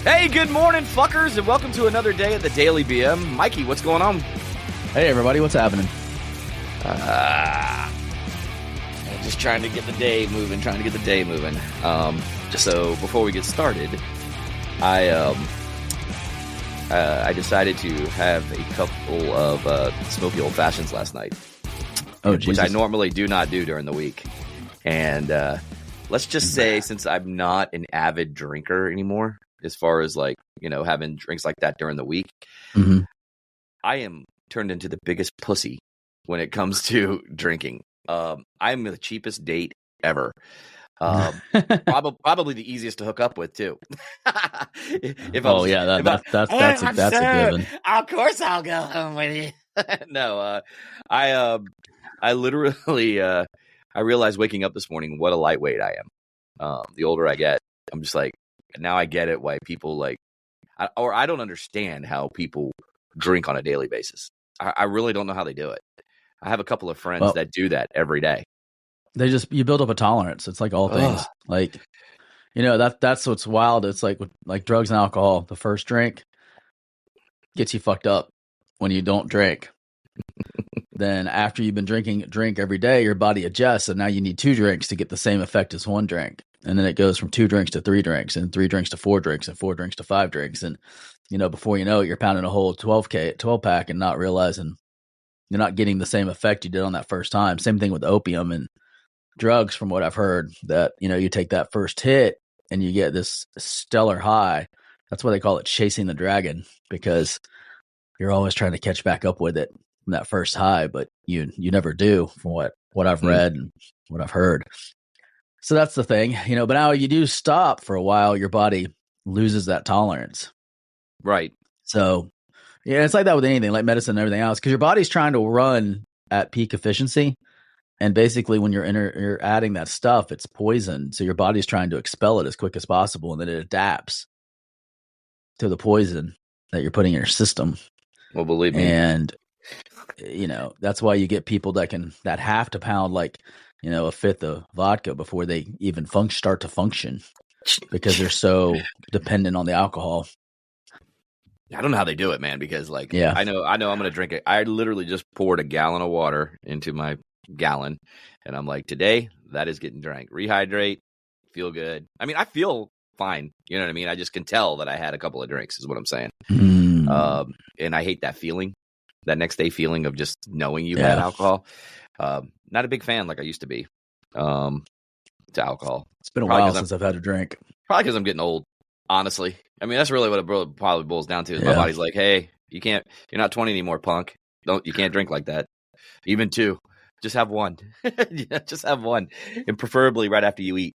Hey, good morning, fuckers, and welcome to another day at the Daily BM. Mikey, what's going on? Hey, everybody, what's happening? Just trying to get the day moving, Just so before we get started, I decided to have a couple of smoky old fashions last night. Oh, Jesus. Which I normally do not do during the week. And let's just say, since I'm not an avid drinker anymore, as far as like, you know, having drinks like that during the week, I am turned into the biggest pussy when it comes to drinking. I'm the cheapest date ever. Probably the easiest to hook up with too. That's a given. Of course, I'll go home with you. No, I literally, I realized waking up this morning what a lightweight I am. The older I get, I'm just like, now I get it why people like, I don't understand how people drink on a daily basis. I really don't know how they do it. I have a couple of friends that do that every day. You build up a tolerance. It's like all things. Like, you know, that's what's wild. It's like drugs and alcohol. The first drink gets you fucked up when you don't drink. Then after you've been drink every day, your body adjusts. And now you need 2 drinks to get the same effect as 1 drink. And then it goes from 2 drinks to 3 drinks, and 3 drinks to 4 drinks, and 4 drinks to 5 drinks. And, you know, before you know it, you're pounding a whole 12 pack and not realizing you're not getting the same effect you did on that first time. Same thing with opium and drugs, from what I've heard, that, you know, you take that first hit and you get this stellar high. That's why they call it chasing the dragon, because you're always trying to catch back up with it from that first high, but you never do, from what I've read and what I've heard. So that's the thing, you know, but now you do stop for a while, your body loses that tolerance. Right. So, yeah, it's like that with anything, like medicine and everything else, because your body's trying to run at peak efficiency. And basically, when you're adding that stuff, it's poison. So your body's trying to expel it as quick as possible, and then it adapts to the poison that you're putting in your system. Well, believe me. And, you know, that's why you get people that have to pound like, you know, a fifth of vodka before they even start to function, because they're so dependent on the alcohol. I don't know how they do it, man, because like, I know I'm going to drink it. I literally just poured a gallon of water into my gallon, and I'm like, today that is getting drank. Rehydrate, feel good. I mean, I feel fine. You know what I mean? I just can tell that I had a couple of drinks, is what I'm saying. And I hate that feeling, that next day feeling of just knowing you had alcohol. Not a big fan like I used to be to alcohol. It's been a while since I've had a drink. Probably because I'm getting old, honestly. I mean, that's really what it probably boils down to. Is my body's like, hey, you're not 20 anymore, punk. You can't drink like that. Even 2. Just have 1. Just have 1. And preferably right after you eat,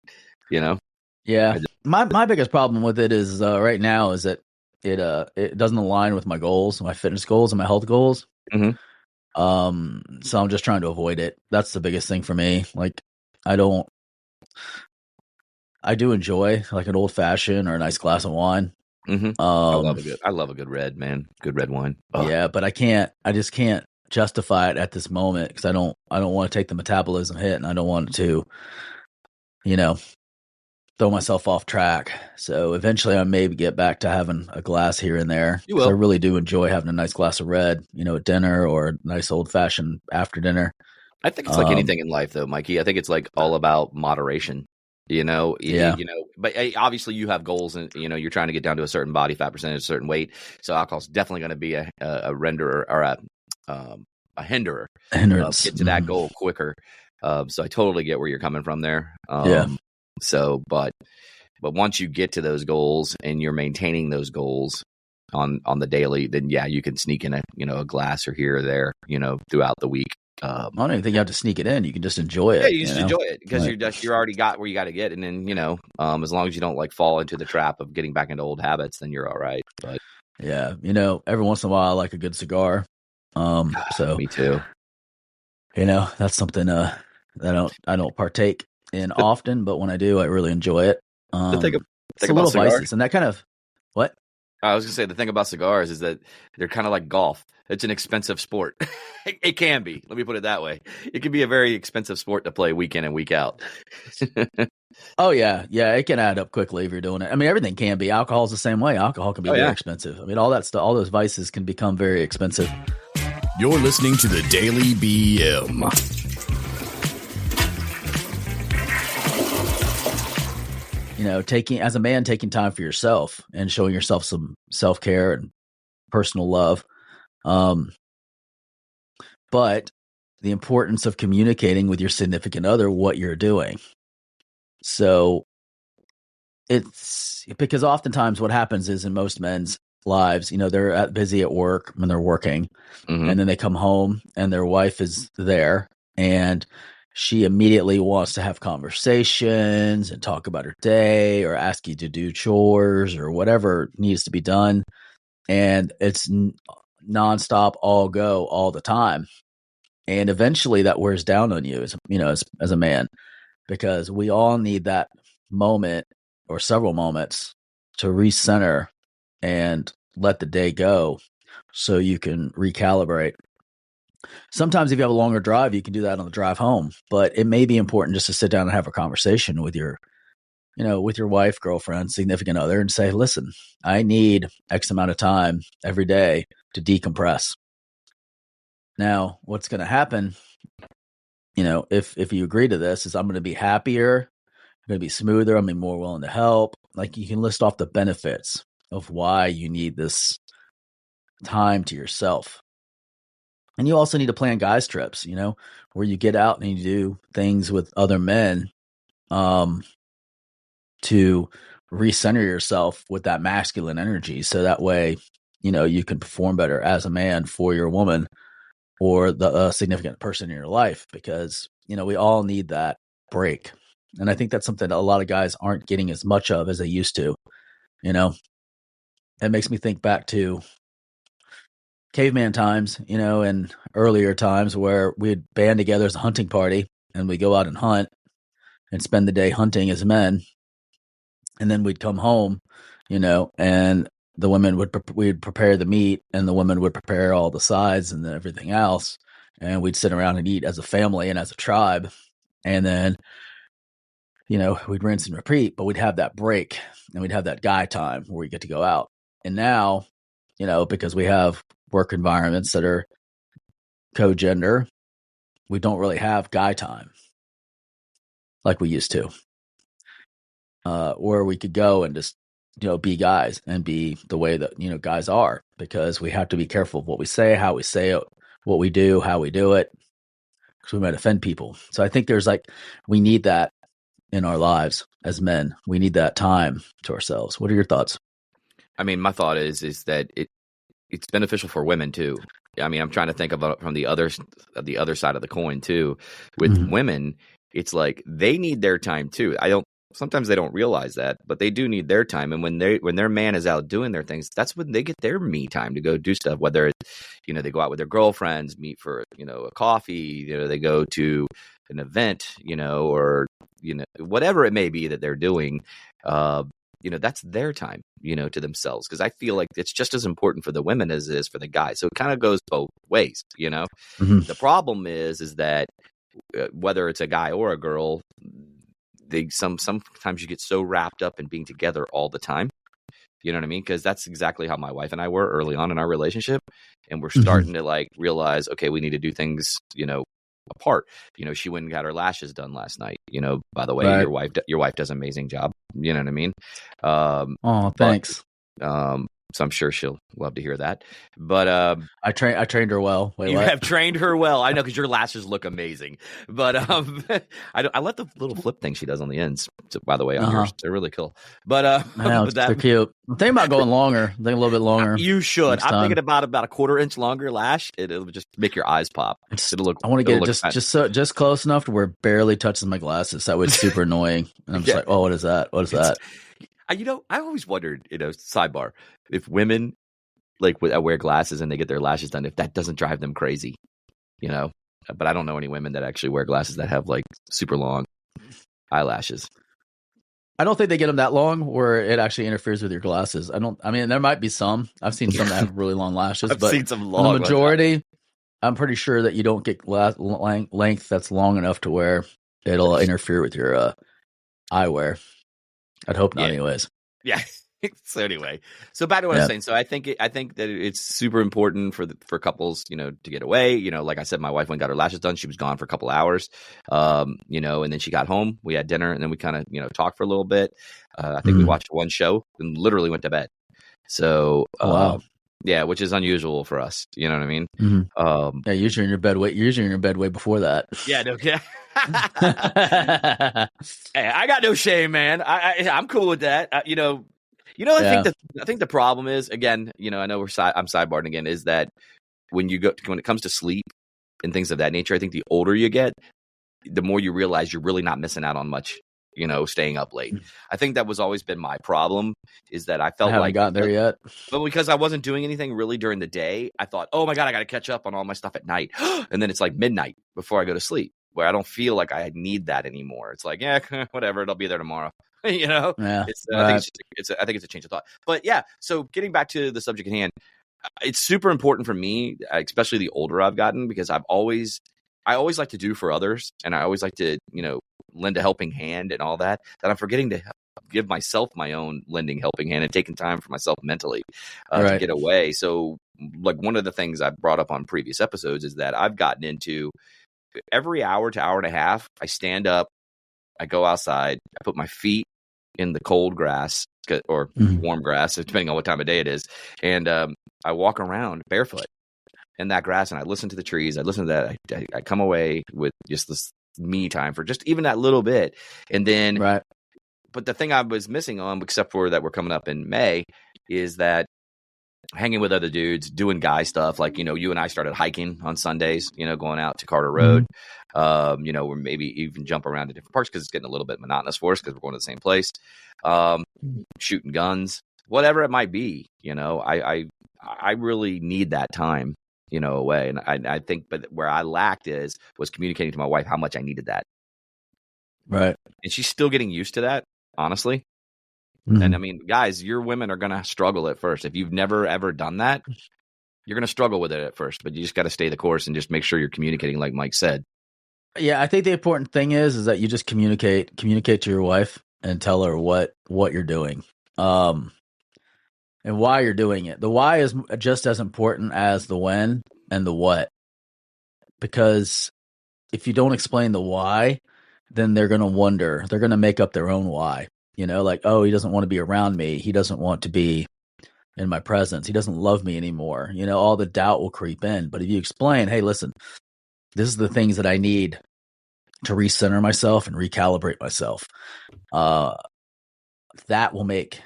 you know? Yeah. My biggest problem with it is right now is that it doesn't align with my goals, my fitness goals and my health goals. So I'm just trying to avoid it. That's the biggest thing for me. Like, I do enjoy like an old fashioned or a nice glass of wine. I love a good red, man. Good red wine. Yeah, but I just can't justify it at this moment, because I don't want to take the metabolism hit, and I don't want to, you know, throw myself off track. So eventually I maybe get back to having a glass here and there. You will. I really do enjoy having a nice glass of red, you know, at dinner, or a nice old fashioned after dinner. I think it's like anything in life though, Mikey. I think it's like all about moderation, you know? You know, but obviously you have goals, and, you know, you're trying to get down to a certain body fat percentage, a certain weight. So alcohol's definitely going to be a renderer, or a hinderer. Get to that goal quicker. So I totally get where you're coming from there. So, but once you get to those goals and you're maintaining those goals on the daily, then you can sneak in a glass or here or there, you know, throughout the week. I don't even think you have to sneak it in. You can just enjoy it. Yeah, you just enjoy it, because you're already got where you got to get. And then, you know, as long as you don't like fall into the trap of getting back into old habits, then you're all right. But yeah, you know, every once in a while I like a good cigar. So me too. You know, that's something that I don't partake in often, but when I do, I really enjoy it. The thing it's a little vices, and that kind of what? I was gonna say, the thing about cigars is that they're kind of like golf. It's an expensive sport. It can be. Let me put it that way. It can be a very expensive sport to play week in and week out. Oh yeah, it can add up quickly if you're doing it. I mean, everything can be. Alcohol's the same way. Alcohol can be very expensive. I mean, all that stuff, all those vices can become very expensive. You're listening to the Daily BM. You know, as a man, taking time for yourself and showing yourself some self-care and personal love. But the importance of communicating with your significant other what you're doing. So it's because oftentimes what happens is in most men's lives, you know, they're busy at work when they're working, and then they come home and their wife is there and she immediately wants to have conversations and talk about her day or ask you to do chores or whatever needs to be done. And it's nonstop, all go all the time. And eventually that wears down on you as a man, because we all need that moment or several moments to recenter and let the day go so you can recalibrate. Sometimes if you have a longer drive, you can do that on the drive home, but it may be important just to sit down and have a conversation with your wife, girlfriend, significant other and say, listen, I need X amount of time every day to decompress. Now, what's going to happen, you know, if you agree to this, is I'm going to be happier, I'm going to be smoother, I'm going to be more willing to help. Like, you can list off the benefits of why you need this time to yourself. And you also need to plan guys trips, you know, where you get out and you do things with other men to recenter yourself with that masculine energy. So that way, you know, you can perform better as a man for your woman or the significant person in your life, because, you know, we all need that break. And I think that's something that a lot of guys aren't getting as much of as they used to, you know. It makes me think back to caveman times, you know, and earlier times where we'd band together as a hunting party and we go out and hunt and spend the day hunting as men. And then we'd come home, you know, and the women we'd prepare the meat and the women would prepare all the sides and everything else. And we'd sit around and eat as a family and as a tribe. And then, you know, we'd rinse and repeat, but we'd have that break and we'd have that guy time where we get to go out. And now, you know, because we have work environments that are co-gender, we don't really have guy time like we used to, where we could go and just, you know, be guys and be the way that, you know, guys are, because we have to be careful of what we say, how we say it, what we do, how we do it, because we might offend people. So I think we need that in our lives as men. We need that time to ourselves. What are your thoughts? I mean, my thought is that it's beneficial for women too. I mean, I'm trying to think about it from the other side of the coin too. With women, it's like they need their time too. Sometimes they don't realize that, but they do need their time. And when their man is out doing their things, that's when they get their me time to go do stuff. Whether it's, you know, they go out with their girlfriends, meet for, you know, a coffee, you know, they go to an event, you know, or, you know, whatever it may be that they're doing, you know, that's their time, you know, to themselves. Because I feel like it's just as important for the women as it is for the guys. So it kind of goes both ways, you know. The problem is that whether it's a guy or a girl, sometimes you get so wrapped up in being together all the time. You know what I mean? Because that's exactly how my wife and I were early on in our relationship. And we're starting to like realize, okay, we need to do things, you know, apart. You know, she went and got her lashes done last night. You know, by the way, Right. your wife does an amazing job. You know what I mean? Oh, thanks. So I'm sure she'll love to hear that. But I trained her well. Wait, you what? have trained her well. I know, because your lashes look amazing. But I let the little flip thing she does on the ends. So, by the way, on yours, they're really cool. But I know, they're cute. I'm thinking about going longer. I think a little bit longer. You should. I'm thinking about a quarter inch longer lash. It'll just make your eyes pop. It'll look. I want to get it just close enough to where it barely touches my glasses. That was super annoying. And I'm just like, oh, what is that? What is that? You know, I always wondered, you know, sidebar, if women like wear glasses and they get their lashes done, if that doesn't drive them crazy, you know. But I don't know any women that actually wear glasses that have like super long eyelashes. I don't think they get them that long where it actually interferes with your glasses. I mean, there might be some. I've seen some that have really long lashes, I've but seen some long the majority, I'm pretty sure that you don't get length that's long enough to where it'll interfere with your eyewear. I'd hope not, Yeah. anyways. Yeah. So anyway, so back to what I was saying. So I think that it's super important for couples, to get away. Like I said, my wife went and got her lashes done. She was gone for a couple hours, and then she got home. We had dinner, and then we kind of talked for a little bit. I think we watched one show and literally went to bed. So wow. Yeah, which is unusual for us. You know what I mean? Mm-hmm. Yeah, usually in your bed way before that. Yeah, no, yeah. Hey, I got no shame, man. I'm cool with that. I think the problem is, again, I know I'm sideboarding again, is that when it comes to sleep and things of that nature, I think the older you get, the more you realize you're really not missing out on much. Staying up late. I think that was always been my problem, is that I felt I haven't gotten there yet. But because I wasn't doing anything really during the day, I thought, oh my God, I got to catch up on all my stuff at night. And then it's like midnight before I go to sleep, where I don't feel like I need that anymore. It's like, yeah, whatever, it'll be there tomorrow. Yeah, I think it's a change of thought. But yeah, so getting back to the subject at hand, it's super important for me, especially the older I've gotten, because I always like to do for others, and I always like to, lend a helping hand and all that I'm forgetting to give myself my own lending helping hand and taking time for myself mentally to get away. So like one of the things I brought up on previous episodes is that I've gotten into every hour to hour and a half, I stand up, I go outside, I put my feet in the cold grass or warm grass, depending on what time of day it is. And I walk around barefoot in that grass, and I listen to the trees. I listen to that. I come away with just this me time for just even that little bit. And then, but the thing I was missing on, except for that we're coming up in May, is that hanging with other dudes, doing guy stuff. Like, you and I started hiking on Sundays, going out to Carter Road, or maybe even jump around to different parks, because it's getting a little bit monotonous for us because we're going to the same place, shooting guns, whatever it might be. I really need that time, away. And I think, but where I lacked was communicating to my wife how much I needed that. Right. And she's still getting used to that, honestly. And I mean, guys, your women are going to struggle at first. If you've never, ever done that, you're going to struggle with it at first, but you just got to stay the course and just make sure you're communicating, like Mike said. Yeah. I think the important thing is that you just communicate to your wife and tell her what you're doing. And why you're doing it. The why is just as important as the when and the what. Because if you don't explain the why, then they're going to wonder. They're going to make up their own why. Like, oh, he doesn't want to be around me. He doesn't want to be in my presence. He doesn't love me anymore. All the doubt will creep in. But if you explain, hey, listen, this is the things that I need to recenter myself and recalibrate myself, that will make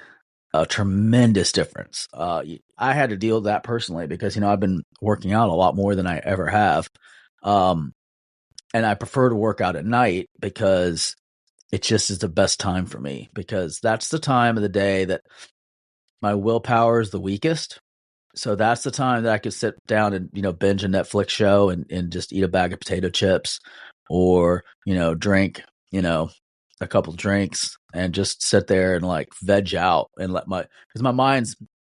a tremendous difference. I had to deal with that personally because, I've been working out a lot more than I ever have. And I prefer to work out at night because it just is the best time for me, because that's the time of the day that my willpower is the weakest. So that's the time that I could sit down and, binge a Netflix show and just eat a bag of potato chips or, drink, a couple drinks and just sit there and like veg out and because my mind's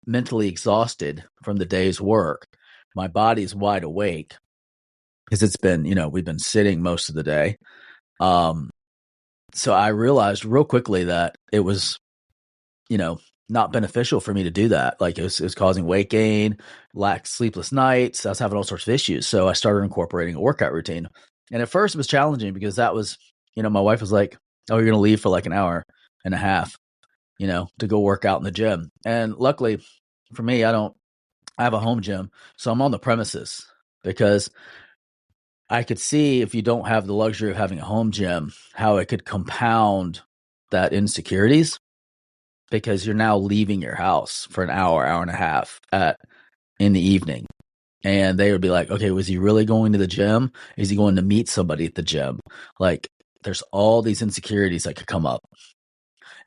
mentally exhausted from the day's work. My body's wide awake because it's been, we've been sitting most of the day. So I realized real quickly that it was, not beneficial for me to do that. Like it was causing weight gain, sleepless nights. I was having all sorts of issues. So I started incorporating a workout routine. And at first it was challenging because that was, my wife was like, oh, you're going to leave for like an hour and a half, to go work out in the gym. And luckily for me, I have a home gym. So I'm on the premises because I could see, if you don't have the luxury of having a home gym, how it could compound that insecurities, because you're now leaving your house for an hour and a half in the evening. And they would be like, okay, was he really going to the gym? Is he going to meet somebody at the gym? Like, there's all these insecurities that could come up,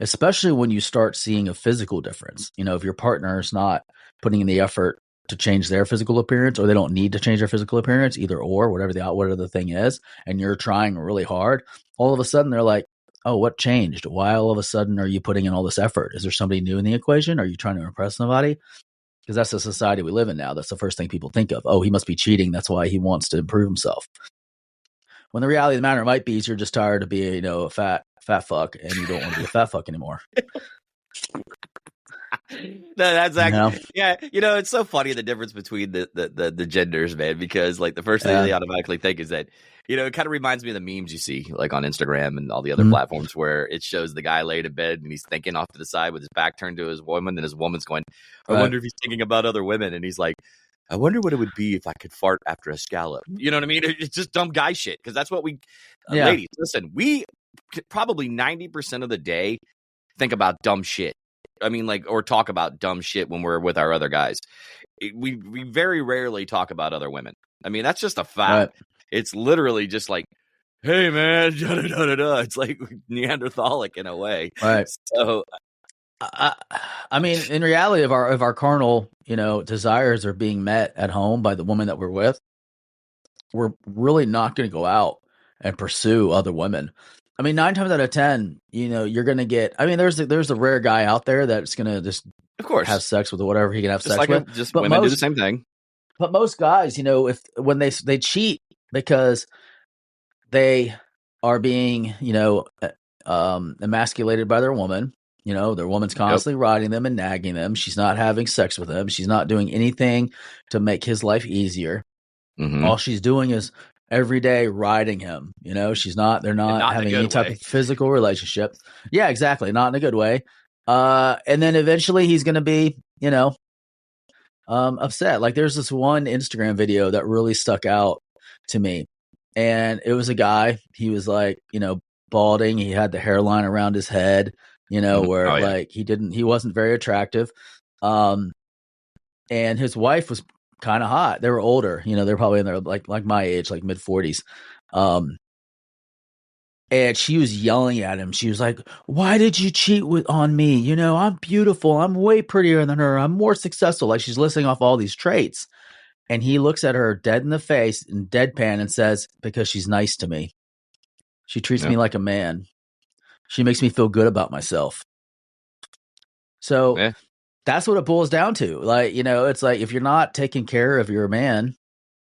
especially when you start seeing a physical difference. If your partner is not putting in the effort to change their physical appearance, or they don't need to change their physical appearance, either or, whatever the thing is, and you're trying really hard, all of a sudden they're like, oh, what changed? Why all of a sudden are you putting in all this effort? Is there somebody new in the equation? Are you trying to impress somebody? Because that's the society we live in now. That's the first thing people think of. Oh, he must be cheating. That's why he wants to improve himself. When the reality of the matter might be is you're just tired of being, a fat fat fuck and you don't want to be a fat fuck anymore. That's actually, yeah. It's so funny the difference between the genders, man. Because like the first thing they automatically think is that, it kind of reminds me of the memes you see like on Instagram and all the other platforms where it shows the guy laid in bed and he's thinking off to the side with his back turned to his woman, and his woman's going, "I wonder if he's thinking about other women," and he's like, "I wonder what it would be if I could fart after a scallop." You know what I mean? It's just dumb guy shit because that's what we, ladies. Listen, we probably 90% of the day think about dumb shit. I mean, like, or talk about dumb shit when we're with our other guys. We very rarely talk about other women. I mean, that's just a fact. Right. It's literally just like, hey, man, da-da-da-da-da. It's like Neanderthalic in a way. Right. So, I mean, in reality, if our carnal, desires are being met at home by the woman that we're with, we're really not going to go out and pursue other women. I mean, 9 times out of 10, you're going to get. I mean, there's a rare guy out there that's going to just, of course, have sex with whatever he can have just sex with. Just women do the same thing. But most guys, when they cheat because they are being, emasculated by their woman. Their woman's constantly riding them and nagging them. She's not having sex with them. She's not doing anything to make his life easier. Mm-hmm. All she's doing is every day riding him. They're not having any type of physical relationship. Yeah, exactly. Not in a good way. And then eventually he's going to be, upset. Like there's this one Instagram video that really stuck out to me. And it was a guy, he was like, balding. He had the hairline around his head, where like he wasn't very attractive. And his wife was kind of hot. They were older, they're probably in their like my age, like mid 40s. And she was yelling at him. She was like, "Why did you cheat on me? I'm beautiful. I'm way prettier than her. I'm more successful." Like she's listing off all these traits. And he looks at her dead in the face and deadpan and says, "Because she's nice to me. She treats me like a man. She makes me feel good about myself." So that's what it boils down to. Like, it's like if you're not taking care of your man,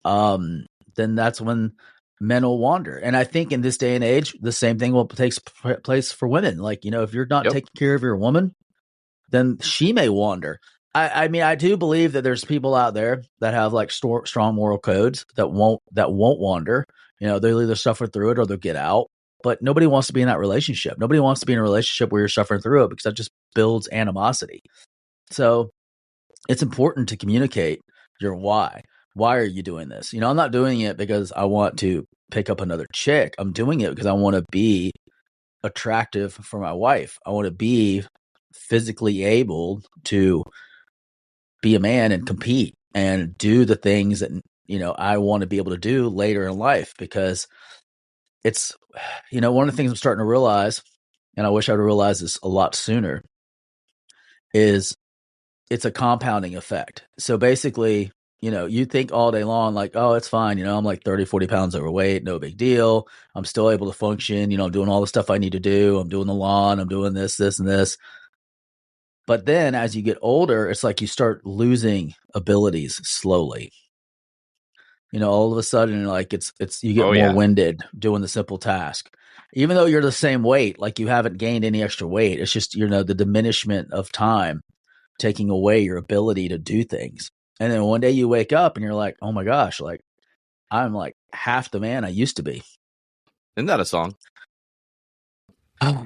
then that's when men will wander. And I think in this day and age, the same thing will take place for women. Like, if you're not taking care of your woman, then she may wander. I mean, I do believe that there's people out there that have like strong moral codes that won't wander. They'll either suffer through it or they'll get out. But nobody wants to be in that relationship. Nobody wants to be in a relationship where you're suffering through it because that just builds animosity. So it's important to communicate your why. Why are you doing this? I'm not doing it because I want to pick up another chick. I'm doing it because I want to be attractive for my wife. I want to be physically able to be a man and compete and do the things that, I want to be able to do later in life, because it's, one of the things I'm starting to realize, and I wish I would have realized this a lot sooner, is it's a compounding effect. So basically, you think all day long, like, oh, it's fine. I'm like 30, 40 pounds overweight. No big deal. I'm still able to function. I'm doing all the stuff I need to do. I'm doing the lawn. I'm doing this, and this. But then as you get older, it's like you start losing abilities slowly. All of a sudden, like it's you get more winded doing the simple task. Even though you're the same weight, like you haven't gained any extra weight. It's just, the diminishment of time taking away your ability to do things. And then one day you wake up and you're like, oh my gosh, like I'm like half the man I used to be. Isn't that a song? I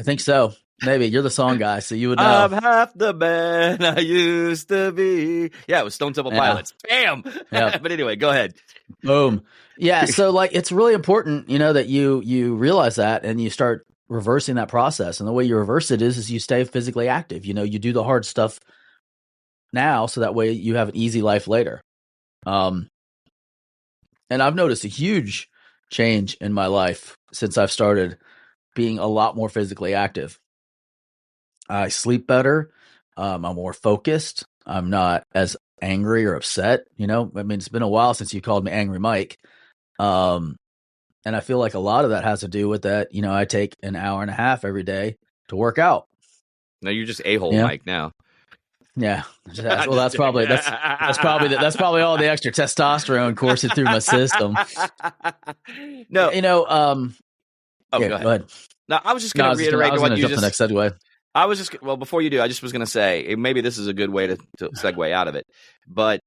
think so. Maybe you're the song guy, so you would know. I'm half the man I used to be. Yeah, it was Stone Temple Pilots. Bam. Yep. But anyway, go ahead. Boom. Yeah. So like, it's really important, that you realize that and you start reversing that process. And the way you reverse it is you stay physically active. You do the hard stuff now, so that way you have an easy life later. And I've noticed a huge change in my life since I've started being a lot more physically active. I sleep better. I'm more focused. I'm not as angry or upset. I mean, it's been a while since you called me Angry Mike. And I feel like a lot of that has to do with that. I take an hour and a half every day to work out. No, you're just a-hole Mike now. Yeah. Well, that's probably all the extra testosterone coursing through my system. No. Go ahead. Now, I was just going to reiterate what you just. The next segue. I was just before you do, I just was going to say maybe this is a good way to segue out of it, but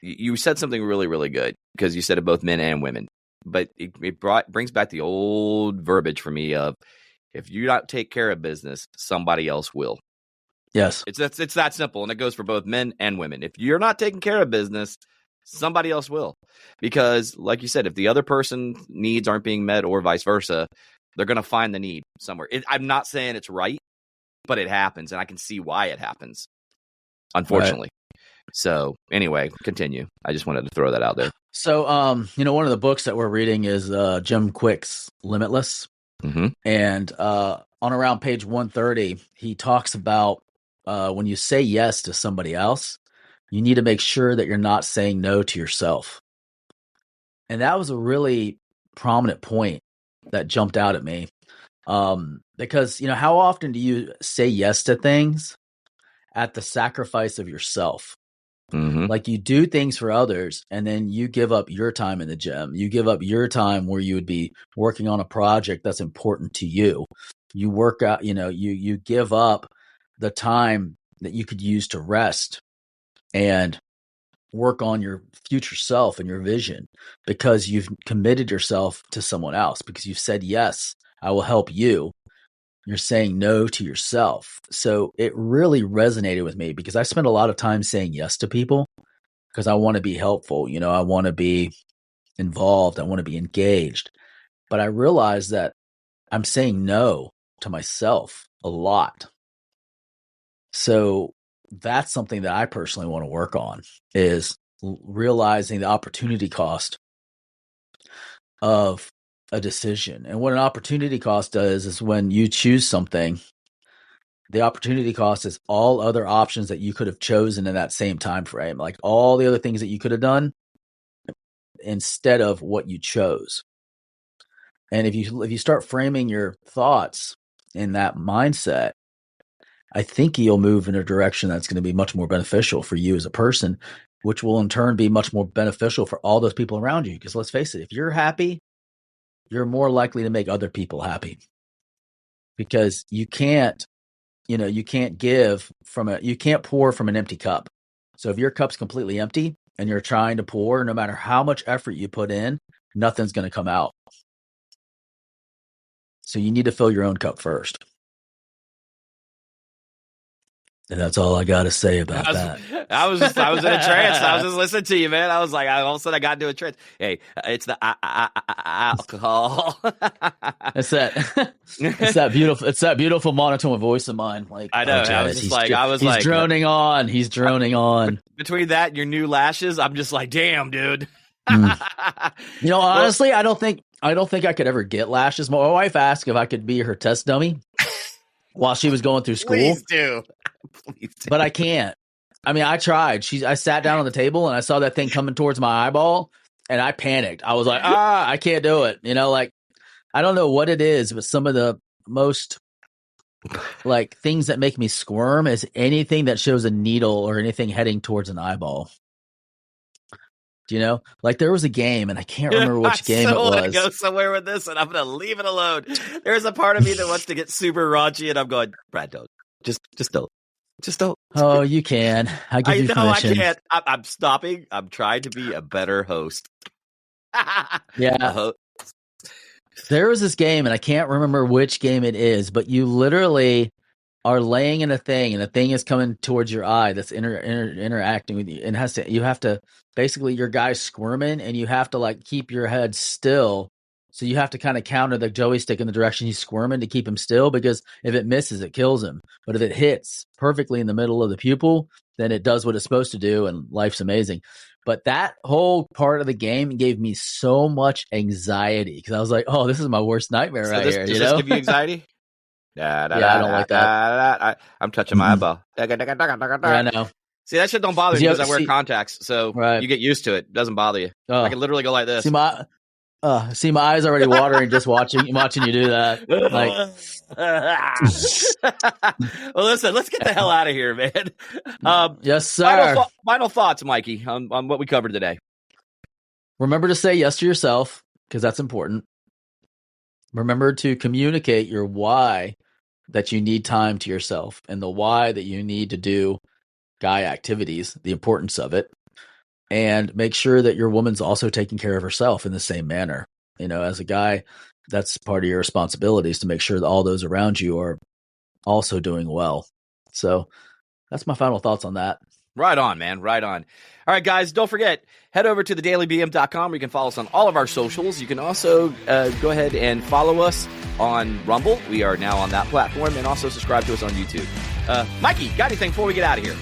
you said something really, really good because you said it both men and women, but it brings back the old verbiage for me of if you don't take care of business, somebody else will. Yes, it's that simple, and it goes for both men and women. If you're not taking care of business, somebody else will, because like you said, if the other person's needs aren't being met or vice versa, they're going to find the need somewhere. I'm not saying it's right, but it happens, and I can see why it happens, unfortunately. Right. So anyway, continue. I just wanted to throw that out there. So, one of the books that we're reading is Jim Quick's Limitless. Mm-hmm. And on around page 130, he talks about when you say yes to somebody else, you need to make sure that you're not saying no to yourself. And that was a really prominent point that jumped out at me. Because, how often do you say yes to things at the sacrifice of yourself? Mm-hmm. Like you do things for others and then you give up your time in the gym. You give up your time where you would be working on a project that's important to you. You work out, you give up the time that you could use to rest and work on your future self and your vision because you've committed yourself to someone else, because you've said, yes, I will help you. You're saying no to yourself. So it really resonated with me because I spend a lot of time saying yes to people because I want to be helpful. I want to be involved. I want to be engaged. But I realized that I'm saying no to myself a lot. So that's something that I personally want to work on, is realizing the opportunity cost of a decision. And what an opportunity cost does is when you choose something, the opportunity cost is all other options that you could have chosen in that same time frame, like all the other things that you could have done instead of what you chose. And if you start framing your thoughts in that mindset, I think you'll move in a direction that's going to be much more beneficial for you as a person, which will in turn be much more beneficial for all those people around you. Because let's face it, if you're happy, you're more likely to make other people happy, because you can't pour from an empty cup. So if your cup's completely empty and you're trying to pour, no matter how much effort you put in, nothing's going to come out. So you need to fill your own cup first. And that's all I got to say about that. I was in a trance. I was just listening to you, man. I was like, all of a sudden I got into a trance. Hey, it's the alcohol. It's that beautiful monotone voice of mine. Like, I know. I was just he's droning on. He's droning on. Between that and your new lashes, I'm just like, damn, dude. Honestly, I don't think I could ever get lashes. My wife asked if I could be her test dummy while she was going through school. Please do. But I can't. I mean, I tried. I sat down on the table and I saw that thing coming towards my eyeball and I panicked. I was like, I can't do it. I don't know what it is, but some of the most like things that make me squirm is anything that shows a needle or anything heading towards an eyeball. Like there was a game and I can't remember which game it was. I go somewhere with this and I'm going to leave it alone. There's a part of me that wants to get super raunchy and I'm going, Brad, don't. Just don't. Just don't. Oh, you can. I give you permission. I can't. I'm stopping. I'm trying to be a better host. Yeah. There was this game, and I can't remember which game it is, but you literally are laying in a thing, and the thing is coming towards your eye that's interacting with you, and you have to basically, your guy's squirming, and you have to like keep your head still. So you have to kind of counter the joystick in the direction he's squirming to keep him still, because if it misses, it kills him. But if it hits perfectly in the middle of the pupil, then it does what it's supposed to do, and life's amazing. But that whole part of the game gave me so much anxiety because I was like, "Oh, this is my worst nightmare here." Does this give you anxiety? I don't like that. I'm touching my eyeball. Yeah, I know. See, that shit don't bother me because I wear contacts, so you get used to it. It doesn't bother you. I can literally go like this. See, my eyes already watering just watching you do that. Like, well, listen, let's get the hell out of here, man. Yes, sir. Final thoughts, Mikey, on what we covered today. Remember to say yes to yourself, because that's important. Remember to communicate your why that you need time to yourself and the why that you need to do guy activities, the importance of it, and make sure that your woman's also taking care of herself in the same manner. You know, as a guy, that's part of your responsibility is to make sure that all those around you are also doing well. So that's my final thoughts on that. Right on, man. Right on. All right, guys, don't forget, head over to thedailybm.com where you can follow us on all of our socials. You can also go ahead and follow us on Rumble. We are now on that platform, and also subscribe to us on YouTube. Mikey, got anything before we get out of here?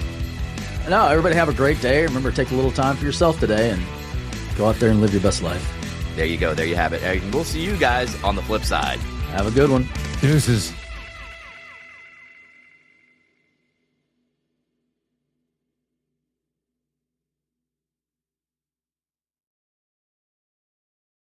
No, everybody have a great day. Remember, take a little time for yourself today and go out there and live your best life. There you go. There you have it. And we'll see you guys on the flip side. Have a good one. Deuces.